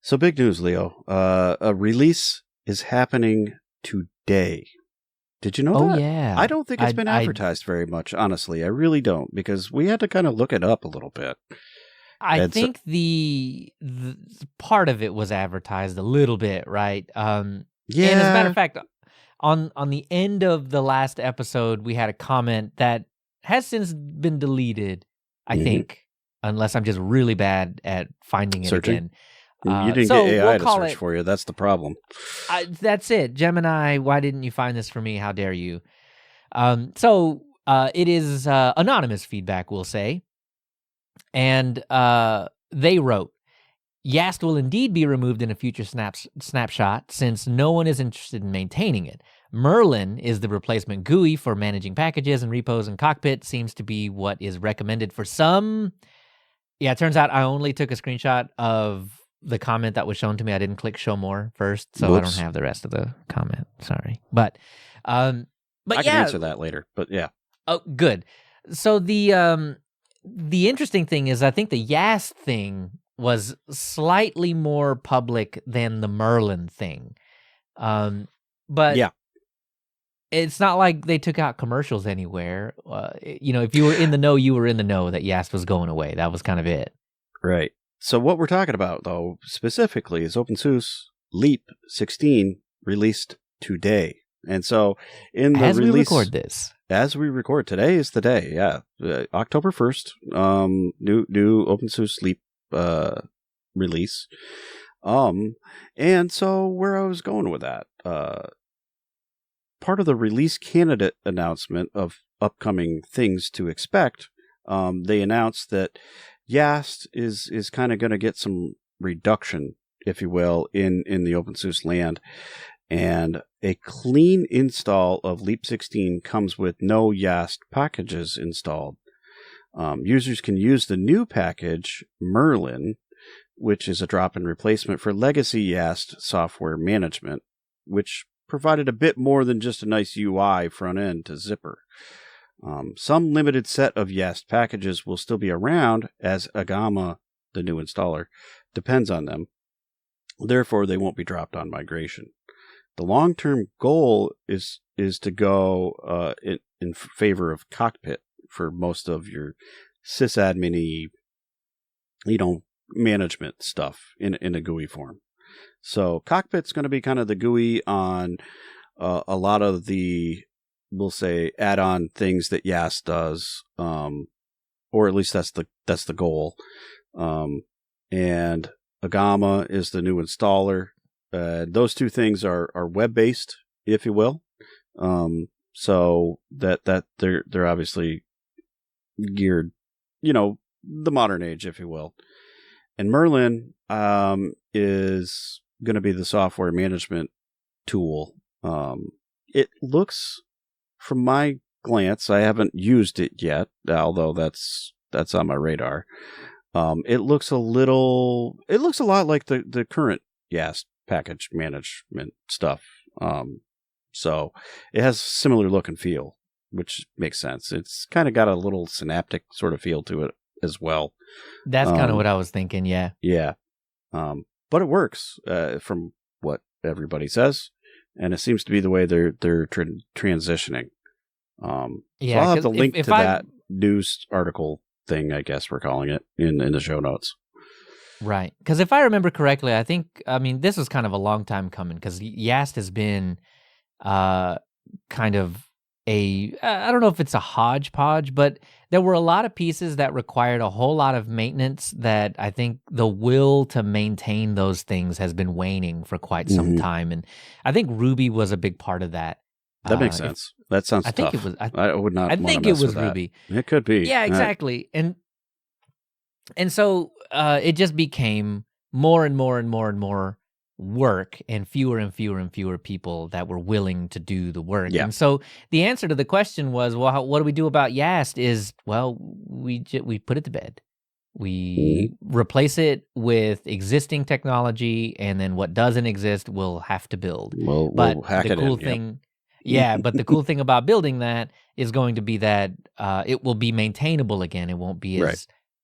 So big news, Leo. A release is happening today. Did you know Oh, that? yeah. I don't think it's been advertised very much, honestly. I really don't, because we had to kind of look it up a little bit. I think the part of it was advertised a little bit, right? Yeah. And as a matter of fact, on the end of the last episode, we had a comment that has since been deleted, I think, unless I'm just really bad at finding it Searching. Again. You didn't get AI to search for you. That's the problem. That's it. Gemini, why didn't you find this for me? How dare you? It is anonymous feedback, we'll say. And they wrote, YaST will indeed be removed in a future snapshot since no one is interested in maintaining it. Myrlyn is the replacement GUI for managing packages and repos, and Cockpit seems to be what is recommended for some. Yeah, it turns out I only took a screenshot of the comment that was shown to me. I didn't click show more first, so I don't have the rest of the comment. Sorry. But I can answer that later, but yeah. Oh, good. So the interesting thing is I think the YaST thing was slightly more public than the Myrlyn thing. But yeah, it's not like they took out commercials anywhere. If you were in the know, you were in the know that YaST was going away. That was kind of it. Right. So what we're talking about, though, specifically is OpenSUSE Leap 16 released today. And so in the as release... we record this. As we record, today is the day, yeah. October 1st, new OpenSUSE Leap release. And so where I was going with that, part of the release candidate announcement of upcoming things to expect, they announced that YaST is kind of going to get some reduction, if you will, in the OpenSUSE land. And a clean install of Leap 16 comes with no YaST packages installed. Users can use the new package, Myrlyn, which is a drop-in replacement for legacy YaST software management, which provided a bit more than just a nice UI front end to Zypper. Some limited set of YaST packages will still be around, as Agama, the new installer, depends on them. Therefore, they won't be dropped on migration. The long-term goal is to go in favor of Cockpit for most of your sysadmin-y, management stuff in a GUI form. So Cockpit's going to be kind of the GUI on a lot of the, we'll say, add-on things that YaST does, or at least that's the goal. And Agama is the new installer. Those two things are web-based, if you will. So that they're obviously geared, the modern age, if you will. And Myrlyn is going to be the software management tool. It looks, from my glance, I haven't used it yet, although that's on my radar. It looks a lot like the current YaST package management stuff. So it has similar look and feel, which makes sense. It's kind of got a little synaptic sort of feel to it as well. That's kind of what I was thinking, yeah. Yeah. But it works from what everybody says, and it seems to be the way they're transitioning. So I'll have to link to that news article thing, I guess we're calling it, in the show notes. Right. Because if I remember correctly, this was kind of a long time coming, because YaST has been kind of I don't know if it's a hodgepodge, but there were a lot of pieces that required a whole lot of maintenance that I think the will to maintain those things has been waning for quite some time. And I think Ruby was a big part of that. That makes sense. That sounds tough. Think it was, I would not. I think it was Ruby. Ruby. It could be. Yeah, exactly. And so it just became more and more and more and more work, and fewer people that were willing to do the work. Yeah. And so the answer to the question was, well, what do we do about YaST? Is, well, we put it to bed. We replace it with existing technology, and then what doesn't exist we'll have to build. We'll hack it in. Yeah, but the cool thing about building that is going to be that it will be maintainable again. It won't be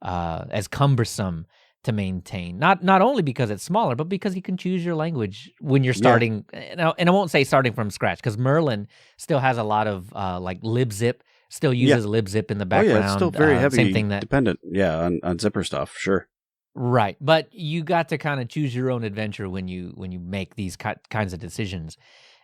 as cumbersome to maintain. Not only because it's smaller, but because you can choose your language when you're starting. And I won't say starting from scratch, because Myrlyn still has a lot of like libzip. Still uses libzip in the background. Oh yeah, it's still very heavy same thing dependent. Yeah, on zipper stuff. Sure. Right, but you got to kind of choose your own adventure when you make these kinds of decisions,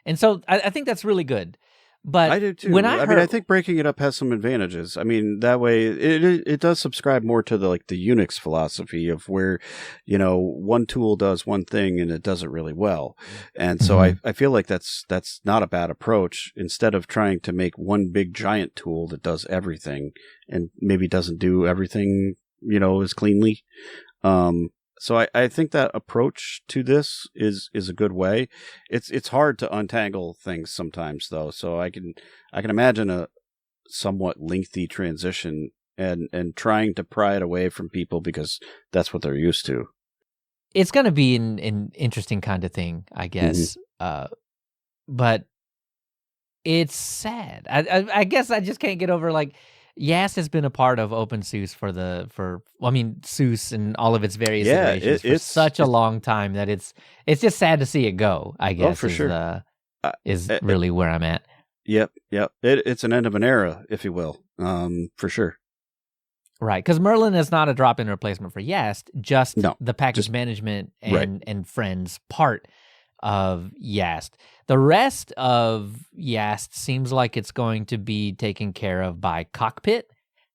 and so I think that's really good. But I do too. When I mean, I think breaking it up has some advantages. I mean, that way it does subscribe more to the Unix philosophy of where, one tool does one thing and it does it really well. And so I feel like that's not a bad approach. Instead of trying to make one big giant tool that does everything and maybe doesn't do everything, as cleanly. So I think that approach to this is a good way. It's hard to untangle things sometimes though. So I can imagine a somewhat lengthy transition and trying to pry it away from people because that's what they're used to. It's going to be an interesting kind of thing, I guess. But it's sad. I guess I just can't get over YaST has been a part of OpenSUSE SUSE and all of its various iterations for such a long time that it's just sad to see it go, I guess. Oh, for sure. Is really where I'm at. Yep. It's an end of an era, if you will, for sure. Right, because Myrlyn is not a drop-in replacement for YaST, just the package management and friends part of YaST. The rest of YaST seems like it's going to be taken care of by Cockpit.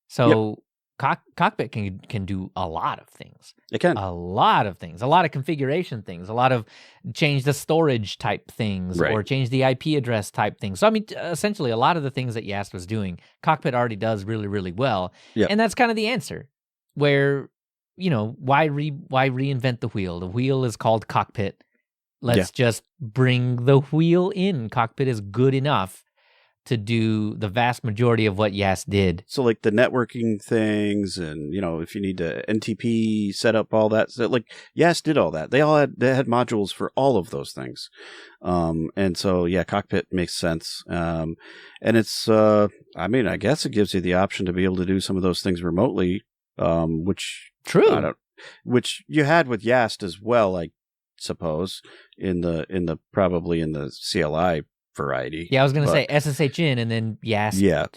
So Cockpit can do a lot of things. It can. A lot of things. A lot of configuration things. A lot of change the storage type things or change the IP address type things. So, I mean, essentially a lot of the things that YaST was doing, Cockpit already does really, really well. Yep. And that's kind of the answer where, why reinvent the wheel? The wheel is called Cockpit. Let's just bring the wheel in. Cockpit is good enough to do the vast majority of what YaST did. So the networking things and, if you need to NTP set up all that, so YaST did all that. They had modules for all of those things. And so, Cockpit makes sense. And it's, I guess it gives you the option to be able to do some of those things remotely, which which you had with YaST as well, suppose probably in the CLI variety. Yeah, I was going to say SSH in and then YaST.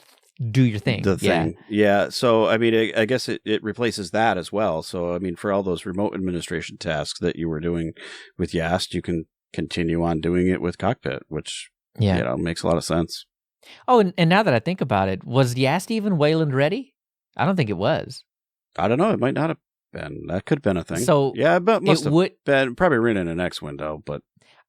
Do your thing. The thing. Yeah. So, I mean, I guess it replaces that as well. So, I mean, for all those remote administration tasks that you were doing with YaST, you can continue on doing it with Cockpit, which, makes a lot of sense. Oh, and now that I think about it, was YaST even Wayland ready? I don't think it was. I don't know. It might not have been. That could have been a thing. So, but must have been probably written in an X window, but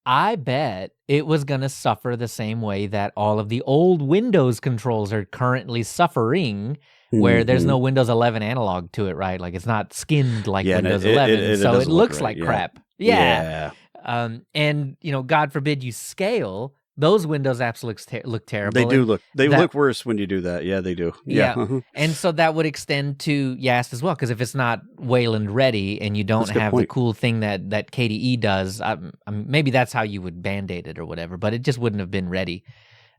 I bet it was going to suffer the same way that all of the old Windows controls are currently suffering, where there's no Windows 11 analog to it, right? It's not skinned like Windows 11, so it looks like crap. Yeah. And, God forbid you scale, those Windows apps look terrible. They do look. They look worse when you do that. Yeah, they do. Yeah. And so that would extend to YaST as well, because if it's not Wayland ready and you don't have the cool thing that KDE does, maybe that's how you would Band-Aid it or whatever, but it just wouldn't have been ready.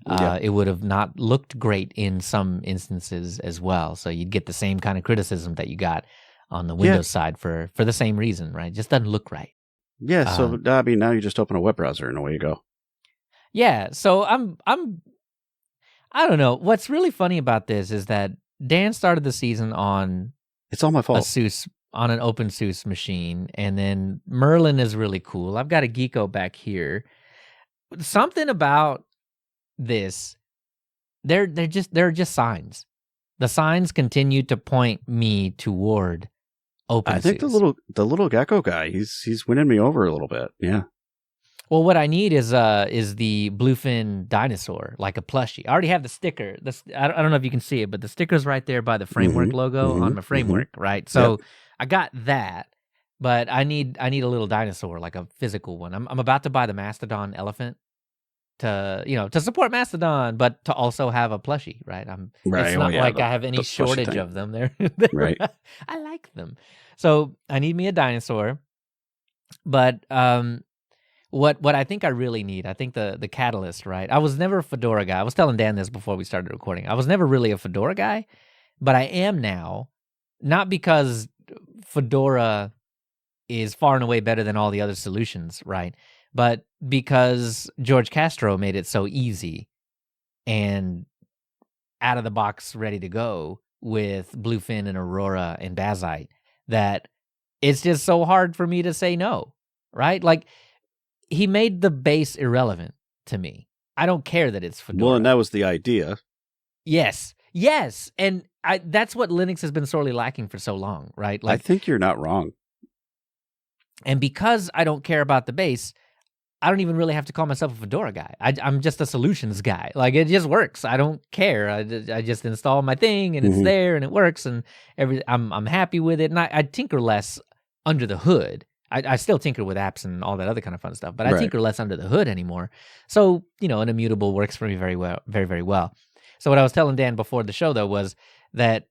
It would have not looked great in some instances as well. So you'd get the same kind of criticism that you got on the Windows side for the same reason, right? It just doesn't look right. Yeah, so I mean, now you just open a web browser and away you go. Yeah, so I don't know. What's really funny about this is that Dan started the season on it's all my fault. On an OpenSUSE machine, and then Myrlyn is really cool. I've got a Geeko back here. Something about this, they're just signs. The signs continue to point me toward OpenSUSE. I think the little gecko guy, he's winning me over a little bit. Yeah. Well, what I need is the bluefin dinosaur, like a plushie. I already have the sticker. I don't know if you can see it, but the sticker's right there by the framework logo on my framework, right? So I got that, but I need a little dinosaur, like a physical one. I'm about to buy the Mastodon elephant to support Mastodon, but to also have a plushie, right? It's not like I have any shortage of them. Right. I like them. So I need me a dinosaur, but What I think I really need, I think the catalyst, right? I was never a Fedora guy. I was telling Dan this before we started recording. I was never really a Fedora guy, but I am now, not because Fedora is far and away better than all the other solutions, right? But because George Castro made it so easy and out of the box ready to go with Bluefin and Aurora and Bazite, that it's just so hard for me to say no, right? Like, he made the base irrelevant to me. I don't care that it's Fedora. Well, and that was the idea. Yes. And that's what Linux has been sorely lacking for so long, right? I think you're not wrong. And because I don't care about the base, I don't even really have to call myself a Fedora guy. I'm just a solutions guy. Like, it just works. I don't care. I just install my thing, and it's there, and it works, and I'm happy with it. And I tinker less under the hood. I still tinker with apps and all that other kind of fun stuff, but I tinker less under the hood anymore. So, an immutable works for me very well, very, very well. So what I was telling Dan before the show, though, was that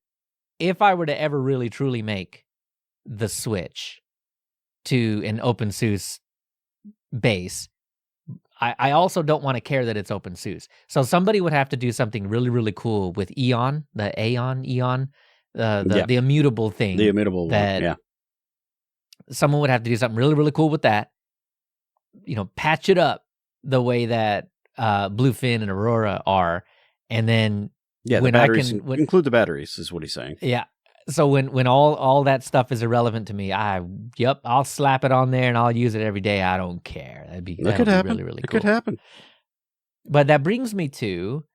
if I were to ever really, truly make the switch to an OpenSUSE base, I also don't want to care that it's OpenSUSE. So somebody would have to do something really, really cool with Eon, the the immutable thing. The immutable one, yeah. Someone would have to do something really, really cool with that. Patch it up the way that Bluefin and Aurora are, and then when the batteries, include the batteries, is what he's saying. Yeah. So when all that stuff is irrelevant to me, I'll slap it on there and I'll use it every day. I don't care. That'd be really, really cool. It could happen. But that brings me to,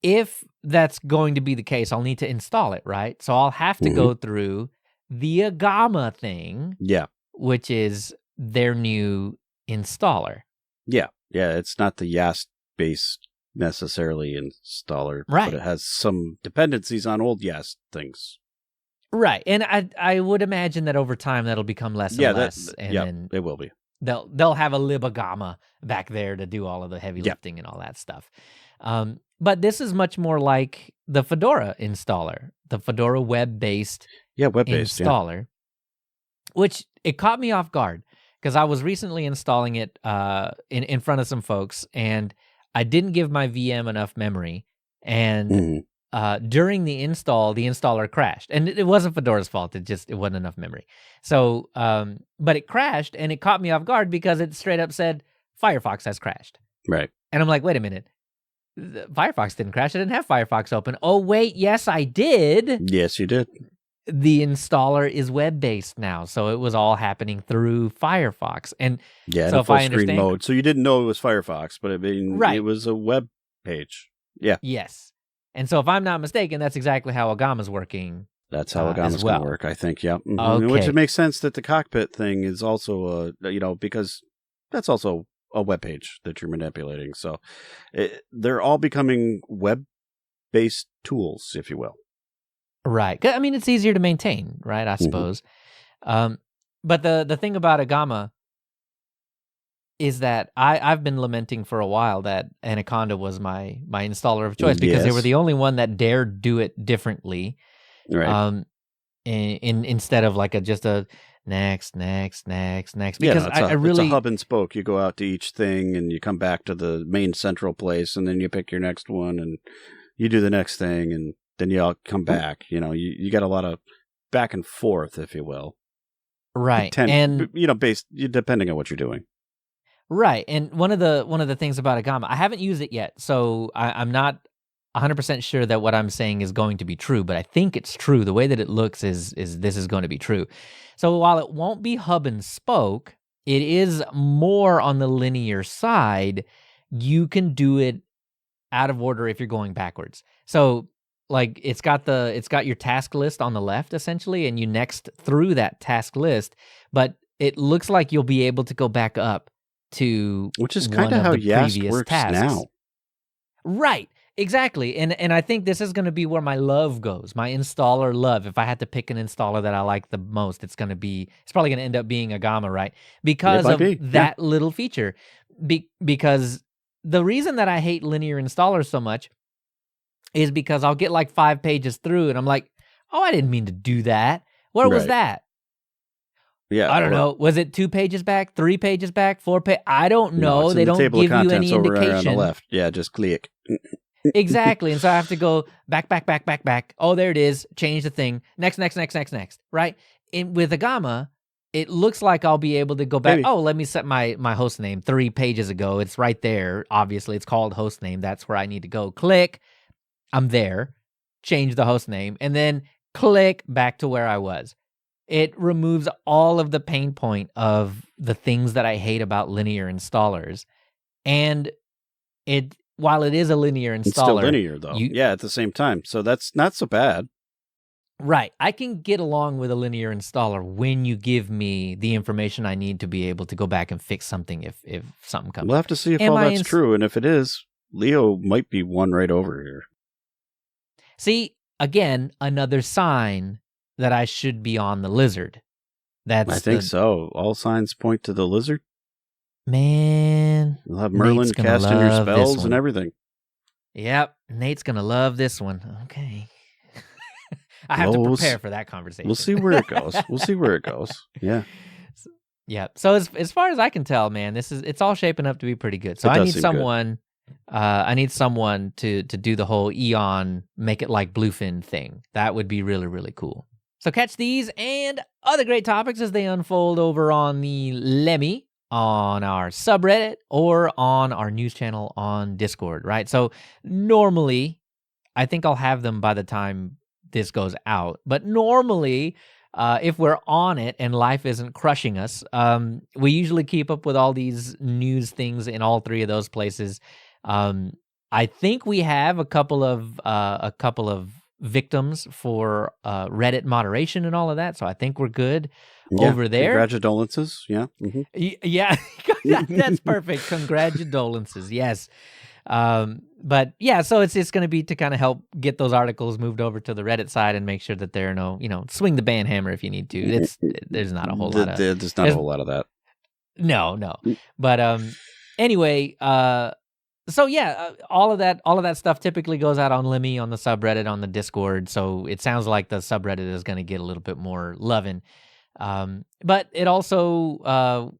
if that's going to be the case, I'll need to install it, right? So I'll have to go through the Agama thing, which is their new installer. Yeah, it's not the YaST-based necessarily installer, but it has some dependencies on old YaST things. Right, and I would imagine that over time that'll become less and less, and then it will be. They'll have a libagama back there to do all of the heavy lifting and all that stuff. But this is much more like the Fedora installer, the Fedora web-based installer, which it caught me off guard because I was recently installing it in front of some folks, and I didn't give my VM enough memory, and during the install, the installer crashed, and it wasn't Fedora's fault. It wasn't enough memory. So, but it crashed, and it caught me off guard because it straight up said Firefox has crashed. Right. And I'm like, wait a minute. Firefox didn't crash. I didn't have Firefox open. Oh, wait, yes, I did. Yes, you did. The installer is web-based now, so it was all happening through Firefox. And so if I understand, mode. So you didn't know it was Firefox, but it was a web page. Yeah. Yes. And so if I'm not mistaken, that's exactly how Agama's working. That's how Agama's going to work, I think, yeah. Okay. Which it makes sense that the Cockpit thing is also, because that's also a web page that you're manipulating. So they're all becoming web-based tools, if you will. Right. I mean, it's easier to maintain, right, I suppose. But the thing about Agama is that I've been lamenting for a while that Anaconda was my installer of choice because they were the only one that dared do it differently. Right. Instead of like just a next. Because it's a hub and spoke. You go out to each thing and you come back to the main central place, and then you pick your next one and you do the next thing, and then you all come back. You got a lot of back and forth, if you will. Right. And depending on what you're doing. Right. And one of the things about Agama, I haven't used it yet, so I'm not 100% sure that what I'm saying is going to be true, but I think it's true. The way that it looks is this is going to be true. So while it won't be hub and spoke, it is more on the linear side. You can do it out of order if you're going backwards. So like it's got your task list on the left essentially, and you next through that task list, but it looks like you'll be able to go back up to which is kind of how YaST works tasks. Now. Right. Exactly. And I think this is going to be where my love goes, my installer love. If I had to pick an installer that I like the most, it's probably going to end up being Agama, right? Because of that little feature. Because the reason that I hate linear installers so much is because I'll get like 5 pages through and I'm like, oh, I didn't mean to do that. Where was that? Yeah, I don't know. Was it 2 pages back, 3 pages back, 4 pages? I don't know. No, they don't give you any over indication. On the left. Yeah, just click. Exactly. And so I have to go back. Oh, there it is. Change the thing. Next. Right? With Agama, it looks like I'll be able to go back. Maybe. Oh, let me set my host name 3 pages ago. It's right there. Obviously, it's called host name. That's where I need to go. Click. I'm there. Change the host name. And then click back to where I was. It removes all of the pain point of the things that I hate about linear installers. And while it is a linear installer. It's still linear, though. Yeah, at the same time. So that's not so bad. Right. I can get along with a linear installer when you give me the information I need to be able to go back and fix something if something comes. We'll have to see if all that's true. And if it is, Leo might be one right over here. See, again, another sign that I should be on the lizard. I think so. All signs point to the lizard. Man. You'll have Myrlyn casting your spells and everything. Yep. Nate's going to love this one. Okay. I have to prepare for that conversation. We'll see where it goes. Yeah. Yeah. So as far as I can tell, man, it's all shaping up to be pretty good. So I need someone to do the whole Eon make it like Bluefin thing. That would be really, really cool. So catch these and other great topics as they unfold over on the Lemmy, on our subreddit, or on our news channel on Discord, right? So normally, I think I'll have them by the time this goes out. But normally, if we're on it and life isn't crushing us, we usually keep up with all these news things in all 3 of those places. I think we have a couple of victims for Reddit moderation and all of that, so I think we're good over there. Congratulations, yeah. Mm-hmm. Yeah, that's perfect. Congratulations, yes. But yeah, so it's going to be to kind of help get those articles moved over to the Reddit side and make sure that there are no, swing the ban hammer if you need to. There's not a whole lot of there's not a whole lot of that. No. But anyway, so yeah, all of that stuff typically goes out on Lemmy, on the subreddit, on the Discord. So it sounds like the subreddit is going to get a little bit more loving. But it also,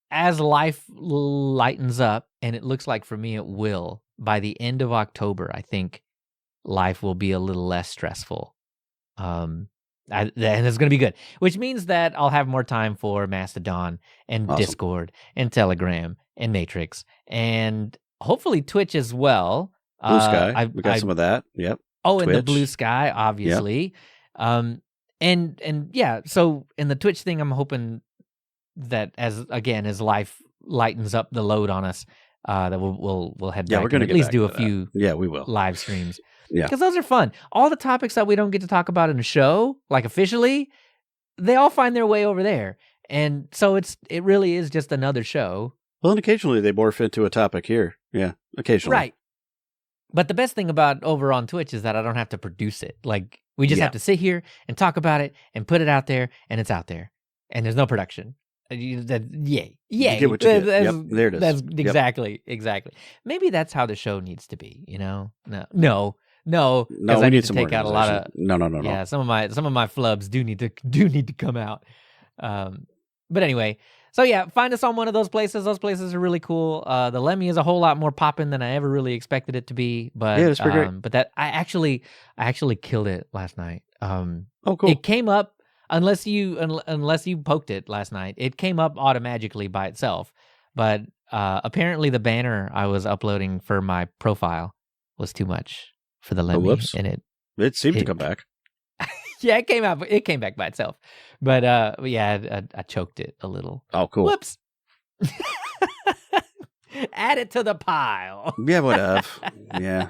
as life lightens up, and it looks like for me it will, by the end of October, I think life will be a little less stressful. And it's going to be good, which means that I'll have more time for Mastodon and awesome. Discord and Telegram and Matrix and hopefully Twitch as well. Blue Sky, we got some of that. Yep. Oh, Twitch. And the Blue Sky, obviously. Yep. And yeah, so in the Twitch thing, I'm hoping that as life lightens up the load on us, that we'll head back. We're going to at least do a few. Yeah, we will live streams. Yeah, because those are fun. All the topics that we don't get to talk about in a show, like officially, they all find their way over there, and so it really is just another show. Well, and occasionally they morph into a topic here. Yeah, occasionally. Right. But the best thing about over on Twitch is that I don't have to produce it. Like we just have to sit here and talk about it and put it out there, and it's out there, and there's no production. Yay. You get what you get. Yep, there it is. That's exactly. Maybe that's how the show needs to be, No, because I need to take out a lot of No. Yeah, some of my flubs do need to come out. But anyway, so yeah, find us on one of those places. Those places are really cool. The Lemmy is a whole lot more popping than I ever really expected it to be. But yeah, it's pretty great. But that I actually killed it last night. Oh, cool. It came up. Unless you poked it last night, it came up automatically by itself. But apparently the banner I was uploading for my profile was too much for the Lemmy. Whoops. And it seemed to come back. Yeah, it came back by itself. But I choked it a little. Oh, cool. Whoops. Add it to the pile. Yeah, whatever. Yeah.